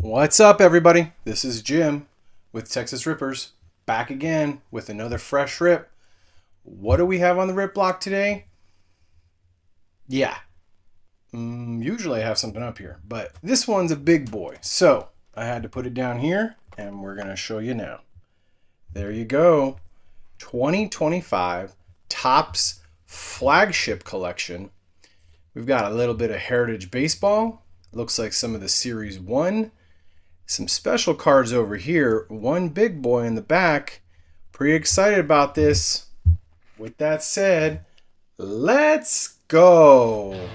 What's up, everybody? This is Jim with Texas Rippers, back again with another fresh rip. What do we have on the rip block today? Yeah, usually I have something up here, but this one's a big boy, so I had to put it down here, and we're going to show you now. There you go. 2025 Topps Flagship Collection. We've got a little bit of Heritage Baseball. Looks like some of the Series 1. Some special cards over here. One big boy in the back. Pretty excited about this. With that said, let's go.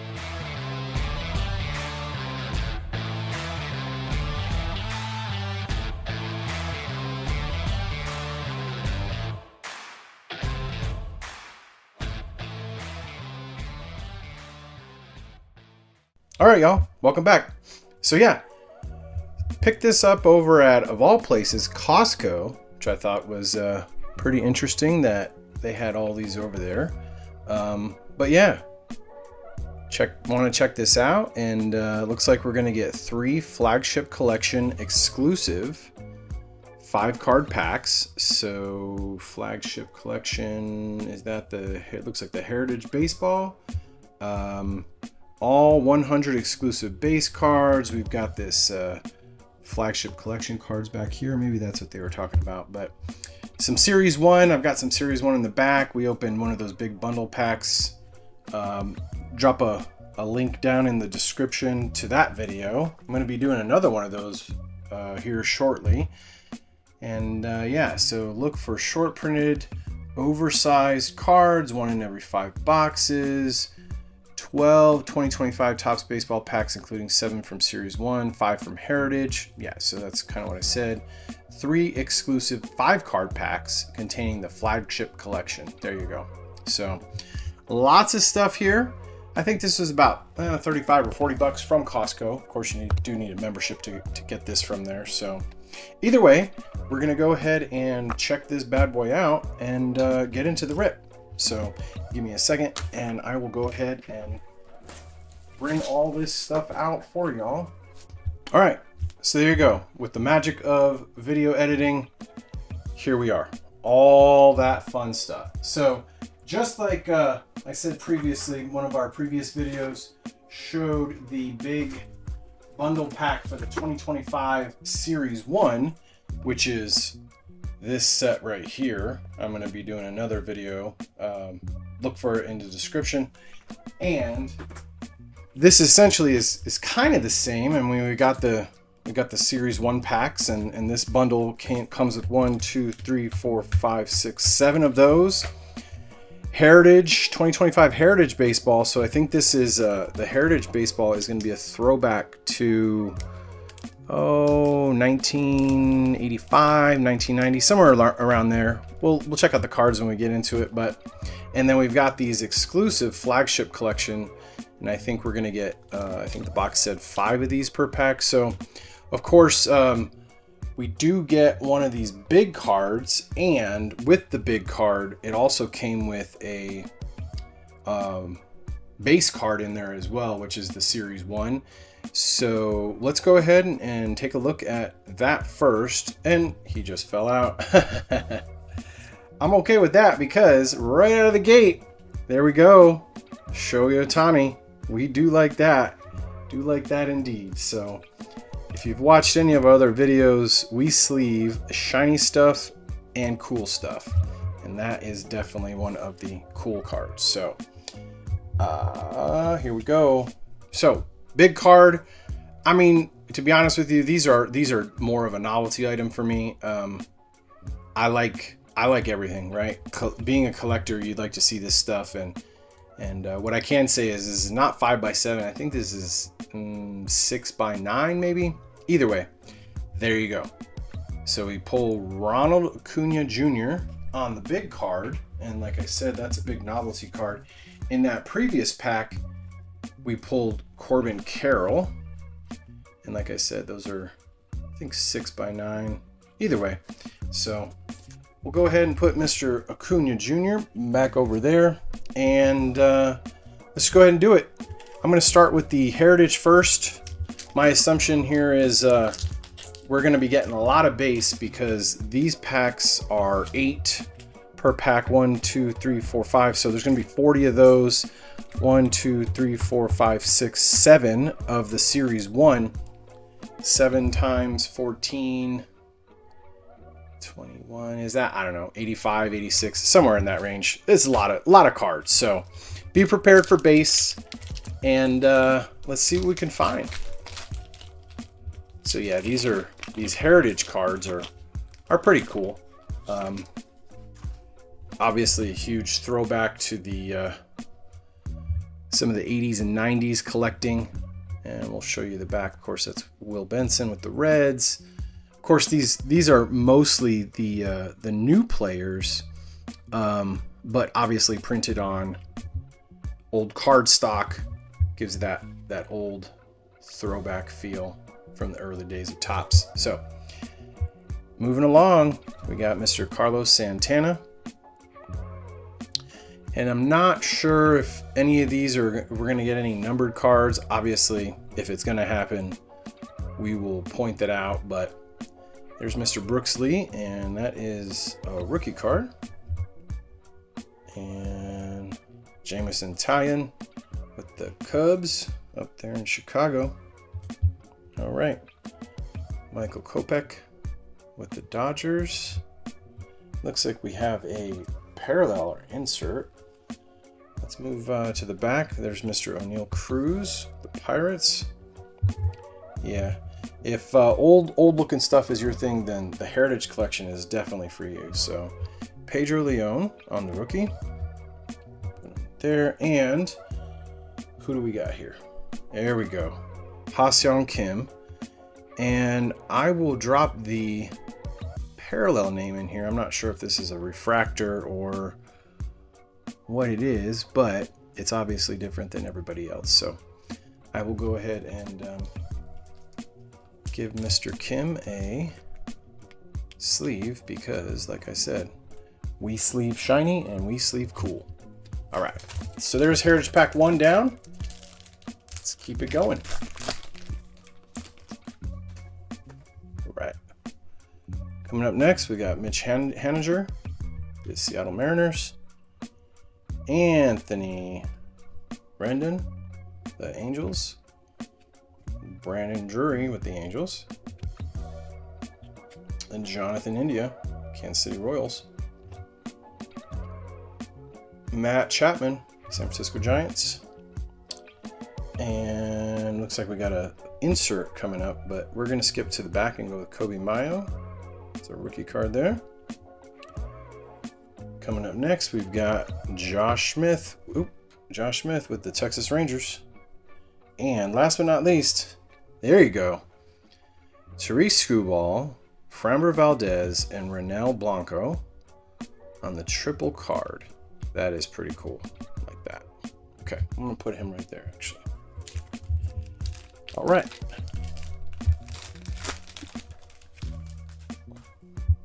All right, y'all. Welcome back. So yeah, picked this up over at, of all places, Costco, which I thought was pretty interesting that they had all these over there. But yeah, want to check this out, and looks like we're gonna get 3 Flagship Collection exclusive 5-card packs. So Flagship Collection, is that it looks like the Heritage Baseball. All 100 exclusive base cards. We've got this Flagship Collection cards back here. Maybe that's what they were talking about. But some Series 1. I've got some Series 1 in the back. We opened one of those big bundle packs. Drop a link down in the description to that video. I'm going to be doing another one of those here shortly. And yeah, so look for short printed, oversized cards, 1 in every 5 boxes. 12 2025 Topps baseball packs, including 7 from Series 1, 5 from Heritage. Yeah, so that's kind of what I said. 3 exclusive 5-card packs containing the Flagship Collection. There you go. So lots of stuff here. I think this was about 35 or 40 bucks from Costco. Of course, you do need a membership to get this from there. So either way, we're going to go ahead and check this bad boy out and get into the rip. So give me a second and I will go ahead and bring all this stuff out for y'all. All right, so there you go. With the magic of video editing, here we are. All that fun stuff. So just like I said previously, one of our previous videos showed the big bundle pack for the 2025 Series 1, which is this set right here. I'm going to be doing another video. Look for it in the description. And this essentially is kind of the same. And we got the Series 1 packs, and this bundle comes with 1, 2, 3, 4, 5, 6, 7 of those. Heritage 2025 Heritage Baseball. So I think this is the Heritage Baseball is going to be a throwback to 1985, 1990, somewhere around there. We'll check out the cards when we get into it. And then we've got these exclusive Flagship Collection, and I think we're gonna get I think the box said 5 of these per pack. So of course we do get one of these big cards, and with the big card it also came with a base card in there as well, which is the Series 1. So let's go ahead and take a look at that first. And he just fell out. I'm okay with that because right out of the gate, there we go. Shohei Ohtani. We do like that. Do like that indeed. So if you've watched any of our other videos, we sleeve shiny stuff and cool stuff. And that is definitely one of the cool cards. So here we go. So big card. I mean, to be honest with you, these are more of a novelty item for me. I like everything, right? Being a collector, you'd like to see this stuff, and what I can say is this is not 5x7. I think this is 6x9, maybe. Either way, there you go. So we pull Ronald Acuna Jr. on the big card, and like I said, that's a big novelty card. In that previous pack, we pulled Corbin Carroll, and like I said, those are, I think, 6x9. Either way, so we'll go ahead and put Mr. Acuna Jr. back over there, and let's go ahead and do it. I'm going to start with the Heritage first. My assumption here is we're going to be getting a lot of base because these packs are 8 per pack. 1, 2, 3, 4, 5. So there's going to be 40 of those. 1, 2, 3, 4, 5, 6, 7 of the Series 1. 7 times 14, 21. Is that, I don't know, 85, 86, somewhere in that range. It's a lot of cards. So be prepared for base, and let's see what we can find. So yeah, these heritage cards are pretty cool. Obviously a huge throwback to the some of the 80s and 90s collecting, and we'll show you the back. Of course, that's Will Benson with the Reds. Of course, these are mostly the new players, but obviously printed on old card stock. Gives that old throwback feel from the early days of Topps. So moving along, we got Mr. Carlos Santana. And I'm not sure if any of these we're going to get any numbered cards. Obviously, if it's going to happen, we will point that out. But there's Mr. Brooks Lee, and that is a rookie card. And Jameson Taillon with the Cubs up there in Chicago. All right. Michael Kopech with the Dodgers. Looks like we have a parallel or insert. Let's move to the back. There's Mr. O'Neill Cruz, the Pirates. Yeah, if old looking stuff is your thing, then the Heritage Collection is definitely for you. So Pedro Leon on the rookie. There, and who do we got here? There we go. Ha-Seong Kim. And I will drop the parallel name in here. I'm not sure if this is a refractor or what it is, but it's obviously different than everybody else. So I will go ahead and give Mr. Kim a sleeve because, like I said, we sleeve shiny and we sleeve cool. All right, so there's Heritage Pack 1 down. Let's keep it going. All right. Coming up next, we got Mitch Haniger, the Seattle Mariners. Anthony Rendon, the Angels. Brandon Drury with the Angels. And Jonathan India, Kansas City Royals. Matt Chapman, San Francisco Giants. And looks like we got an insert coming up, but we're going to skip to the back and go with Kobe Mayo. It's a rookie card there. Coming up next, we've got Josh Smith. Josh Smith with the Texas Rangers. And last but not least, there you go. Therese Skubal, Framber Valdez, and Renel Blanco on the triple card. That is pretty cool. Like that. Okay, I'm going to put him right there, actually. All right.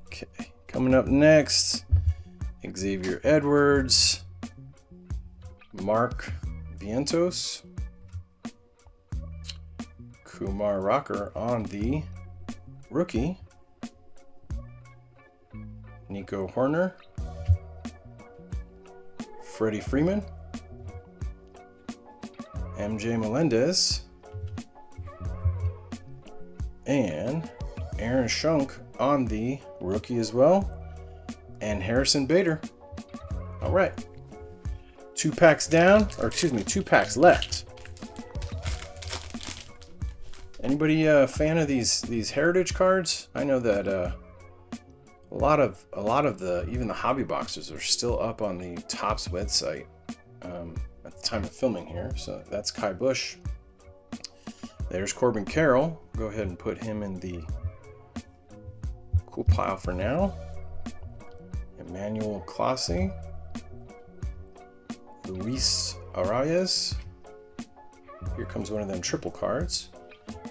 Okay, coming up next, Xavier Edwards, Mark Vientos, Kumar Rocker on the rookie, Nico Horner, Freddie Freeman, MJ Melendez, and Aaron Schunk on the rookie as well, and Harrison Bader. All right, 2 packs down, or excuse me, 2 packs left. Anybody a fan of these heritage cards? I know that a lot of the even the hobby boxes are still up on the Topps website at the time of filming here. So that's Kai Bush. There's Corbin Carroll. Go ahead and put him in the cool pile for now. Emmanuel Clase, Luis Arias. Here comes one of them triple cards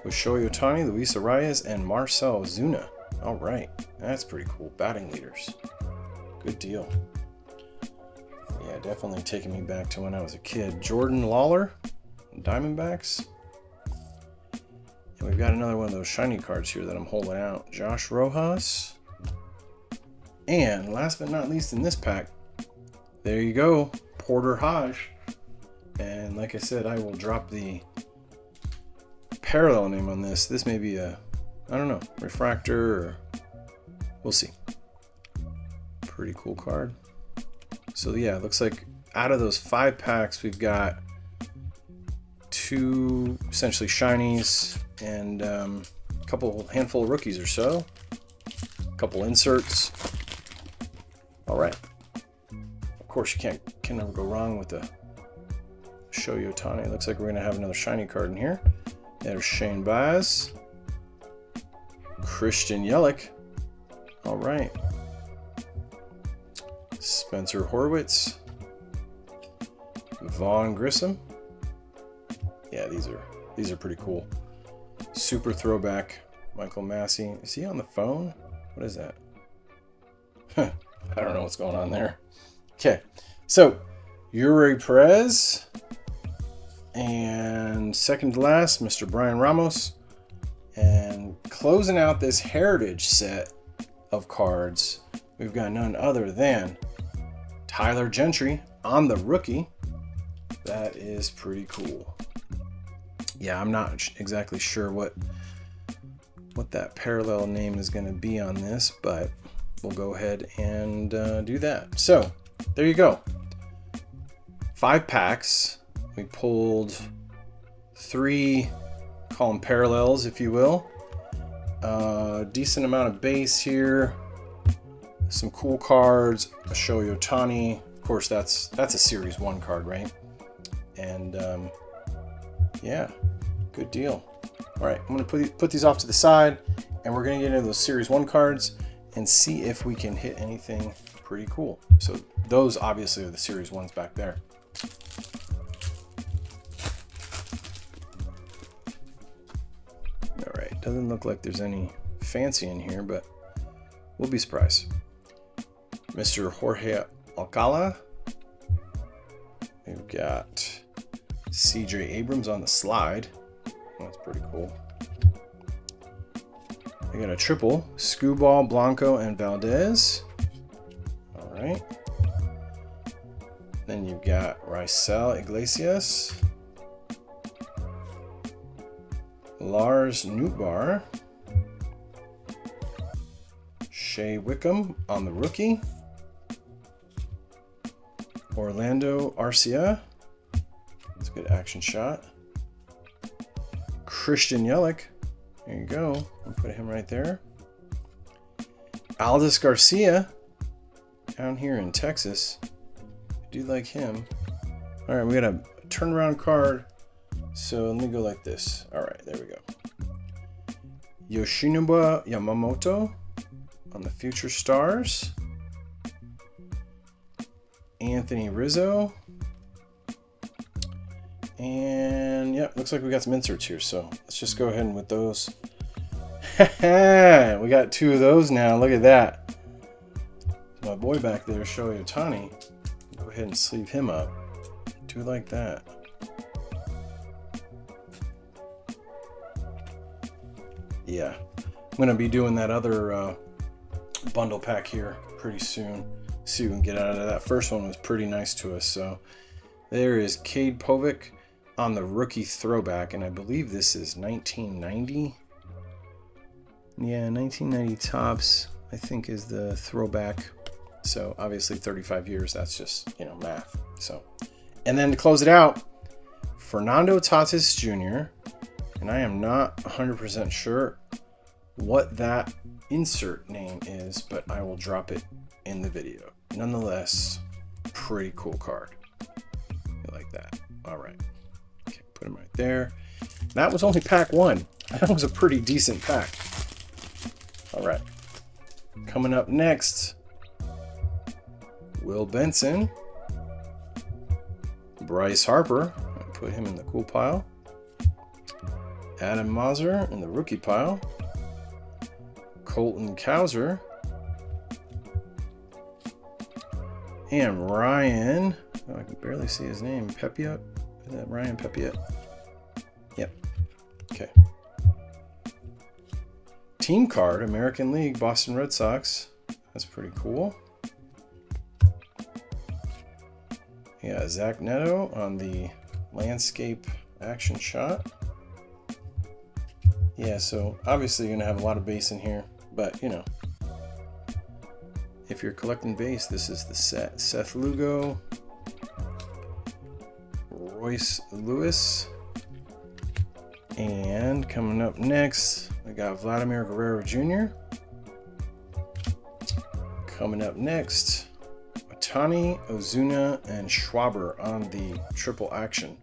with Shohei Ohtani, Luis Arias, and Marcell Ozuna. All right, that's pretty cool. Batting leaders. Good deal. Yeah, definitely taking me back to when I was a kid. Jordan Lawler, Diamondbacks. And we've got another one of those shiny cards here that I'm holding out. Josh Rojas. And last but not least in this pack, there you go, Porter Hodge. And like I said, I will drop the parallel name on this. This may be a, I don't know, refractor, or we'll see. Pretty cool card. So yeah, it looks like out of those 5 packs, we've got 2 essentially shinies and a handful of rookies or so. A couple inserts. All right. Of course, you can never go wrong with the Shohei Ohtani. It looks like we're gonna have another shiny card in here. There's Shane Baez, Christian Yelich. All right. Spencer Horwitz, Vaughn Grissom. Yeah, these are pretty cool. Super throwback, Michael Massey. Is he on the phone? What is that? I don't know what's going on there. Okay, so Yuri Perez, and second to last, Mr. Brian Ramos, and closing out this heritage set of cards, we've got none other than Tyler Gentry on the rookie. That is pretty cool. Yeah, I'm not exactly sure what that parallel name is going to be on this, but we'll go ahead and do that. So there you go. 5 packs. We pulled 3, call them parallels, if you will. Decent amount of base here. Some cool cards. A Shohei Ohtani. Of course, that's a Series 1 card, right? And yeah, good deal. All right, I'm going to put these off to the side, and we're going to get into those Series 1 cards and see if we can hit anything pretty cool. So those obviously are the Series 1s back there. All right, doesn't look like there's any fancy in here, but we'll be surprised. Mr. Jorge Alcala. We've got CJ Abrams on the slide. That's pretty cool. We got a triple, Skubal, Blanco, and Valdez. All right. Then you've got Raisel Iglesias, Lars Nootbaar, Shea Wickham on the rookie, Orlando Arcia. That's a good action shot. Christian Yelich. There you go. I'll put him right there. Aldis Garcia down here in Texas. I do like him. All right, we got a turnaround card. So let me go like this. All right, there we go. Yoshinobu Yamamoto on the Future Stars. Anthony Rizzo. And yeah, looks like we got some inserts here. So let's just go ahead and with those. We got 2 of those now. Look at that. My boy back there, Shohei Ohtani. Go ahead and sleeve him up. Do like that. Yeah, I'm going to be doing that other bundle pack here pretty soon. See what we can get out of that. First one was pretty nice to us. So there is Cade Povich on the rookie throwback, and I believe this is 1990. Yeah, 1990 tops, I think, is the throwback. So obviously 35 years, that's just, math. So, and then to close it out, Fernando Tatis Jr., and I am not 100% sure what that insert name is, but I will drop it in the video. Nonetheless, pretty cool card. I like that. All right. Okay, put him right there. That was only pack 1. That was a pretty decent pack. All right. Coming up next, Will Benson, Bryce Harper. I'll put him in the cool pile. Adam Mazur in the rookie pile. Colton Cowser. And Ryan, I can barely see his name, Pepiot. Is that Ryan Pepiot? Yep. Okay. team card, American League, Boston Red Sox. That's pretty cool. Yeah, Zach Neto on the landscape action shot. Yeah, so obviously you're going to have a lot of base in here, but you know, if you're collecting base, this is the set. Seth Lugo, Royce Lewis, and coming up next, we got Vladimir Guerrero Jr. Coming up next, Ohtani, Ozuna, and Schwarber on the triple action.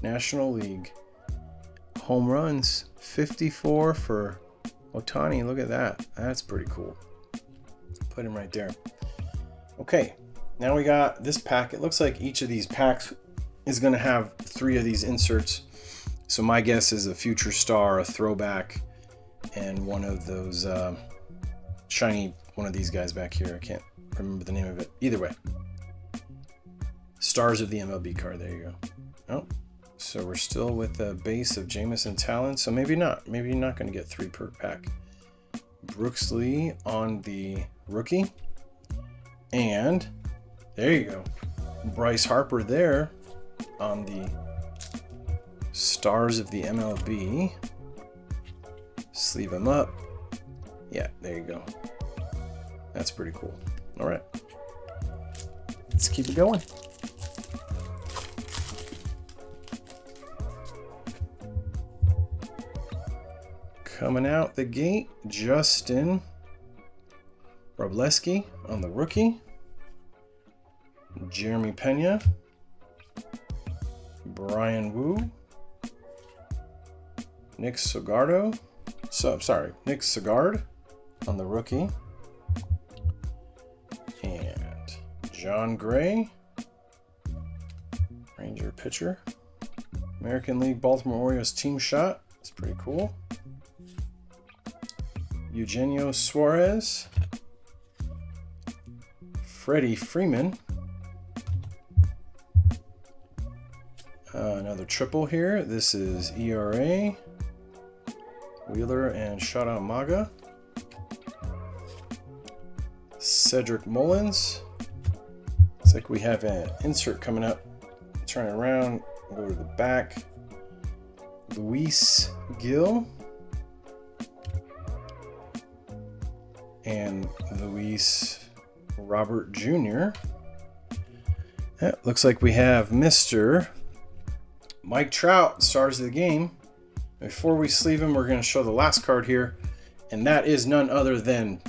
National League home runs, 54 for Ohtani. Look at that. That's pretty cool. Put him right there. Okay, now we got this pack. It looks like each of these packs is going to have 3 of these inserts. So my guess is a future star, a throwback, and one of those shiny, one of these guys back here. I can't remember the name of it. Either way. Stars of the MLB card. There you go. Oh, so we're still with the base of Jamison Talon. So maybe not. Maybe you're not going to get 3 per pack. Brooks Lee on the rookie. And there you go. Bryce Harper there on the Stars of the MLB. Sleeve him up. Yeah, there you go. That's pretty cool. All right. Let's keep it going. Coming out the gate, Justin Robleski on the rookie. Jeremy Pena. Brian Wu. Nick Sagard on the rookie. And John Gray, Ranger pitcher. American League Baltimore Orioles team shot. That's pretty cool. Eugenio Suarez. Freddie Freeman. Another triple here. This is ERA. Wheeler and Shada Maga. Cedric Mullins. Looks like we have an insert coming up. Turn it around, go to the back. Luis Gil. And Luis Robert Jr. That looks like we have Mr. Mike Trout, stars of the game. Before we sleeve him, we're going to show the last card here, and that is none other than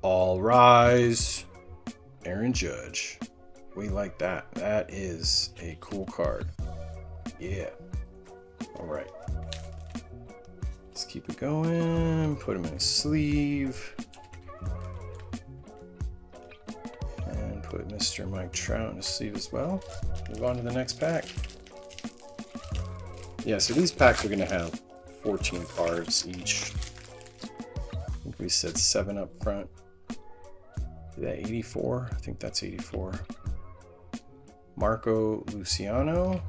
All Rise, Aaron Judge. We like that. That is a cool card. Yeah. All right. Let's keep it going. Put him in a sleeve. And put Mr. Mike Trout in a sleeve as well. Move on to the next pack. Yeah, so these packs are going to have 14 cards each. I think we said 7 up front. Is that 84? I think that's 84. Marco Luciano.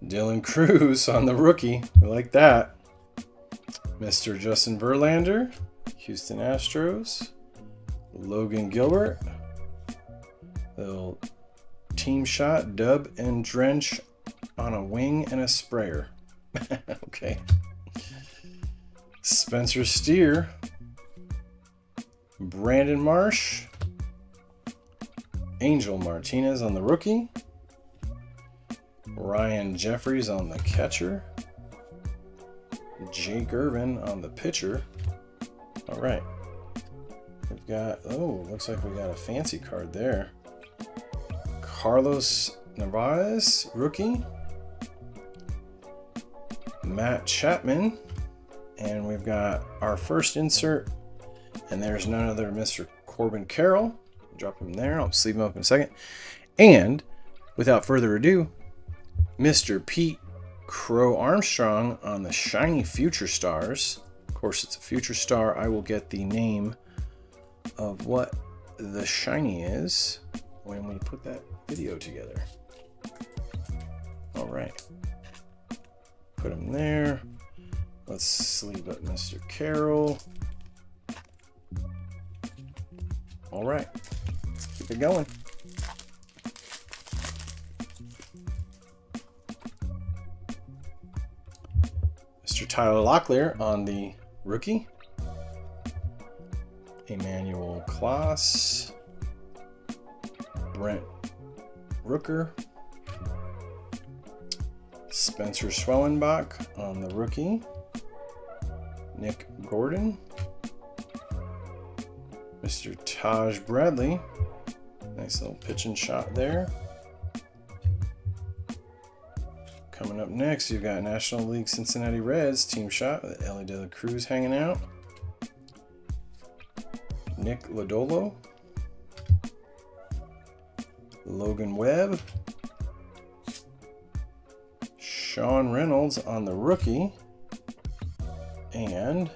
Dylan Cruz on the rookie. We like that. Mr. Justin Verlander. Houston Astros. Logan Gilbert. Little team shot, Dub and Drench on a wing and a sprayer. Okay. Spencer Steer. Brandon Marsh. Angel Martinez on the rookie. Ryan Jeffries on the catcher. Jake Irvin on the pitcher. All right. We've got, oh, looks like we got a fancy card there. Carlos Narvaez, rookie. Matt Chapman. And we've got our first insert. And there's none other than Mr. Corbin Carroll. Drop him there. I'll sleeve him up in a second. And without further ado, Mr. Pete Crow Armstrong on the shiny Future Stars. Of course, it's a Future Star. I will get the name of what the shiny is when we put that video together. All right. Put him there. Let's sleeve up Mr. Carroll. All right, keep it going. Mr. Tyler Locklear on the rookie. Emmanuel Klaas. Brent Rooker. Spencer Schwellenbach on the rookie. Nick Gordon. Mr. Taj Bradley. Nice little pitch and shot there. Coming up next, you've got National League Cincinnati Reds team shot with Ellie De La Cruz hanging out. Nick Lodolo. Logan Webb. Sean Reynolds on the rookie. And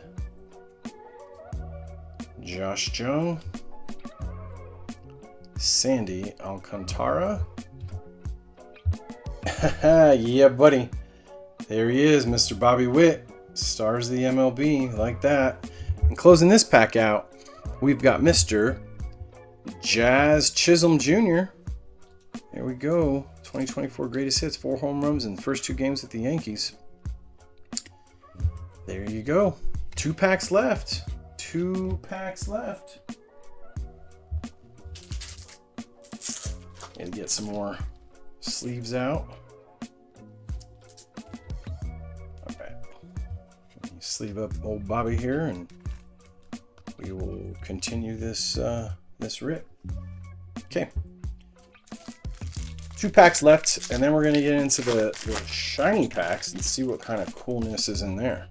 Josh Jung. Sandy Alcantara. Yeah, buddy. There he is, Mr. Bobby Witt. Stars of the MLB, like that. And closing this pack out, we've got Mr. Jazz Chisholm Jr. There we go. 2024 greatest hits, 4 home runs in the first 2 games with the Yankees. There you go. 2 packs left. 2 packs left. Gotta get some more sleeves out. Alright. Sleeve up old Bobby here and we will continue this this rip. Okay. 2 packs left, and then we're gonna get into the shiny packs and see what kind of coolness is in there.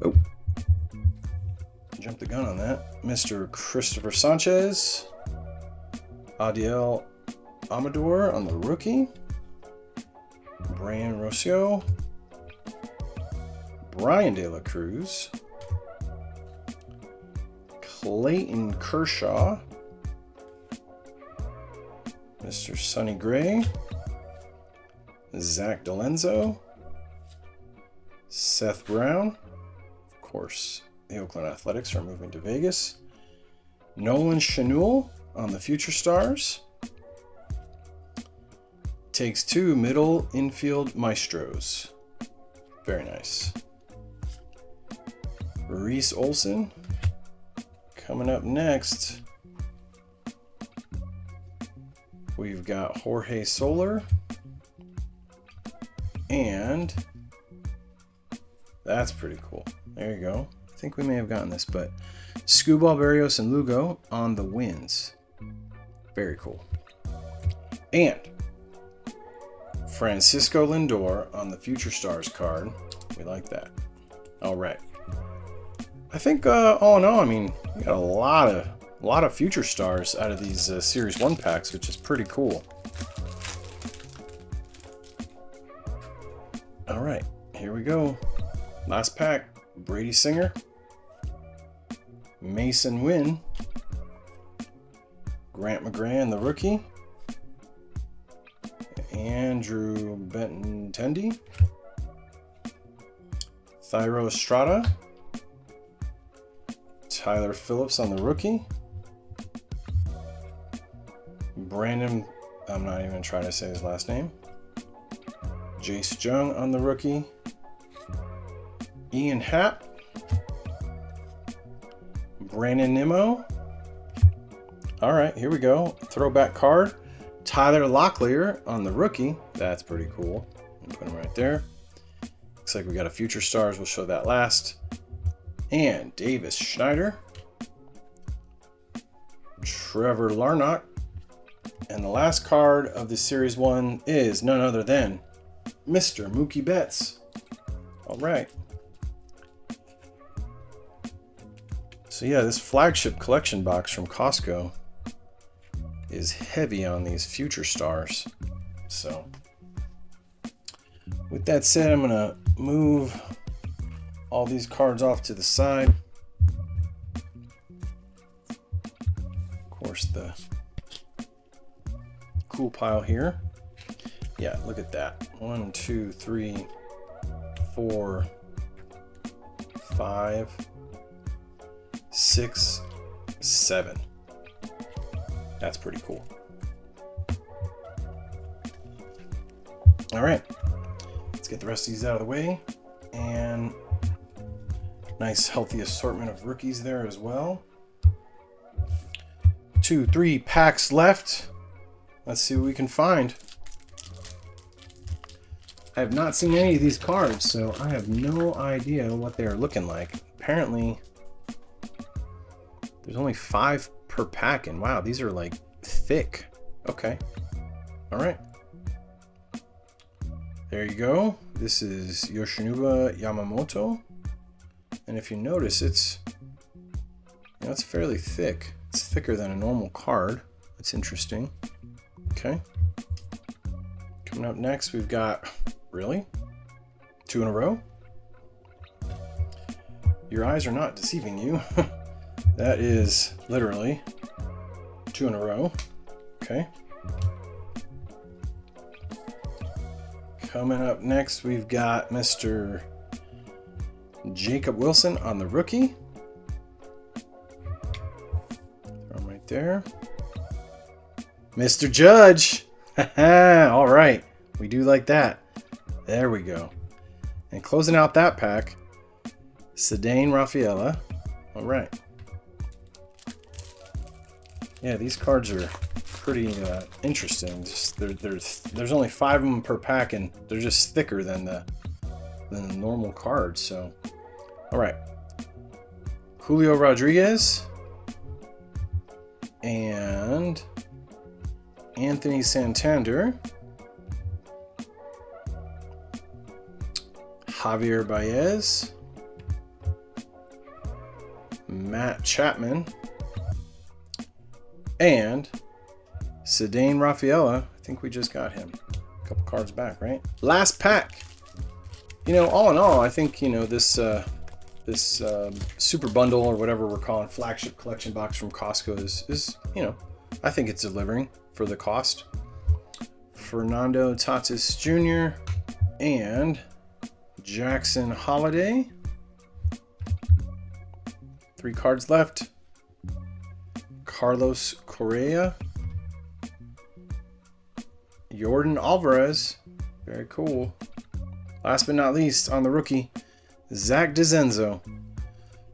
Oh. Jumped the gun on that. Mr. Christopher Sanchez. Adiel Amador on the rookie. Brian Rocio. Brian De La Cruz. Clayton Kershaw. Mr. Sonny Gray. Zach DeLenzo. Seth Brown. Of course, the Oakland Athletics are moving to Vegas. Nolan Schanuel on the Future Stars. Takes 2 middle infield maestros. Very nice. Reese Olson. Coming up next, we've got Jorge Soler. And that's pretty cool. There you go. I think we may have gotten this, but Scubal, Barrios, and Lugo on the wins. Very cool. And Francisco Lindor on the Future Stars card. We like that. All right. I think all in all, I mean, we got a lot of Future Stars out of these Series 1 packs, which is pretty cool. All right, here we go. Last pack. Brady Singer. Mason Wynn. Grant McGrath, the rookie. Andrew Benintendi. Thairo Estrada. Tyler Phillips on the rookie. Brandon, I'm not even trying to say his last name. Jace Jung on the rookie. Ian Happ. Brandon Nimmo. All right, here we go. Throwback card. Tyler Locklear on the rookie. That's pretty cool. Put him right there. Looks like we got a Future Stars. We'll show that last. And Davis Schneider. Trevor Larnach. And the last card of the Series 1 is none other than Mr. Mookie Betts. All right. So yeah, this Flagship Collection box from Costco is heavy on these Future Stars. So with that said, I'm gonna move all these cards off to the side. Of course, the cool pile here. Yeah, look at that. 1, 2, 3, 4, 5, 6, 7. That's pretty cool. All right, let's get the rest of these out of the way. And nice healthy assortment of rookies there as well. 2, 3 packs left. Let's see what we can find. I have not seen any of these cards, so I have no idea what they are looking like. Apparently, there's only 5 per pack, and wow, these are like thick. Okay. All right. There you go. This is Yoshinobu Yamamoto. And if you notice, it's fairly thick. It's thicker than a normal card. That's interesting. Okay. Coming up next, we've got, really? 2 in a row? Your eyes are not deceiving you. That is literally 2 in a row. Okay. Coming up next, we've got Mr. Jacob Wilson on the rookie. Throw him right there. Mr. Judge. All right. We do like that. There we go. And closing out that pack, Ceddanne Rafaela. All right. Yeah, these cards are pretty interesting. Just there's only 5 of them per pack, and they're just thicker than the normal cards. So, all right, Julio Rodriguez and Anthony Santander, Javier Baez, Matt Chapman, and Ceddanne Rafaela. I think we just got him a couple cards back, right? Last pack. You know, all in all, I think, you know, this super bundle or whatever we're calling, flagship collection box from Costco is, you know, I think it's delivering for the cost. Fernando Tatis Jr. and Jackson Holiday. 3 cards left. Carlos Correa. Jordan Alvarez. Very cool. Last but not least, on the rookie, Zach DeZenzo.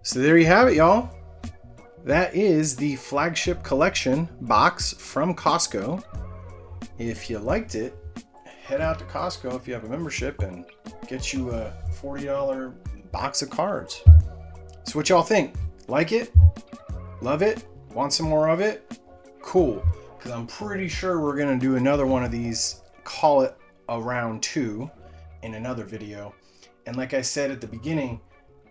So there you have it, y'all. That is the flagship collection box from Costco. If you liked it, head out to Costco if you have a membership and get you a $40 box of cards. So what y'all think? Like it? Love it? Want some more of it? Cool. Because I'm pretty sure we're going to do another one of these, call it a round 2 in another video. And like I said at the beginning,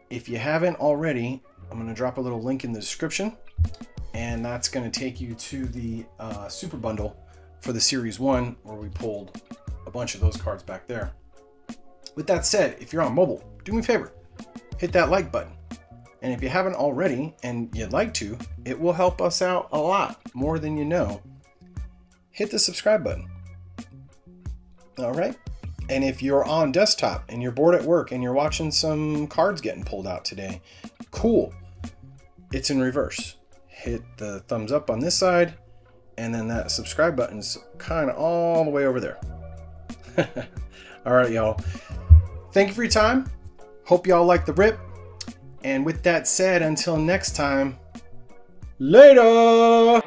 if you haven't already, I'm going to drop a little link in the description, and that's going to take you to the super bundle for the series 1 where we pulled a bunch of those cards back there. With that said, if you're on mobile, do me a favor, hit that like button. And if you haven't already and you'd like to, it will help us out a lot more than you know. Hit the subscribe button. All right. And if you're on desktop and you're bored at work and you're watching some cards getting pulled out today, cool. It's in reverse. Hit the thumbs up on this side, and then that subscribe button's kind of all the way over there. All right, y'all. Thank you for your time. Hope y'all like the rip. And with that said, until next time, later!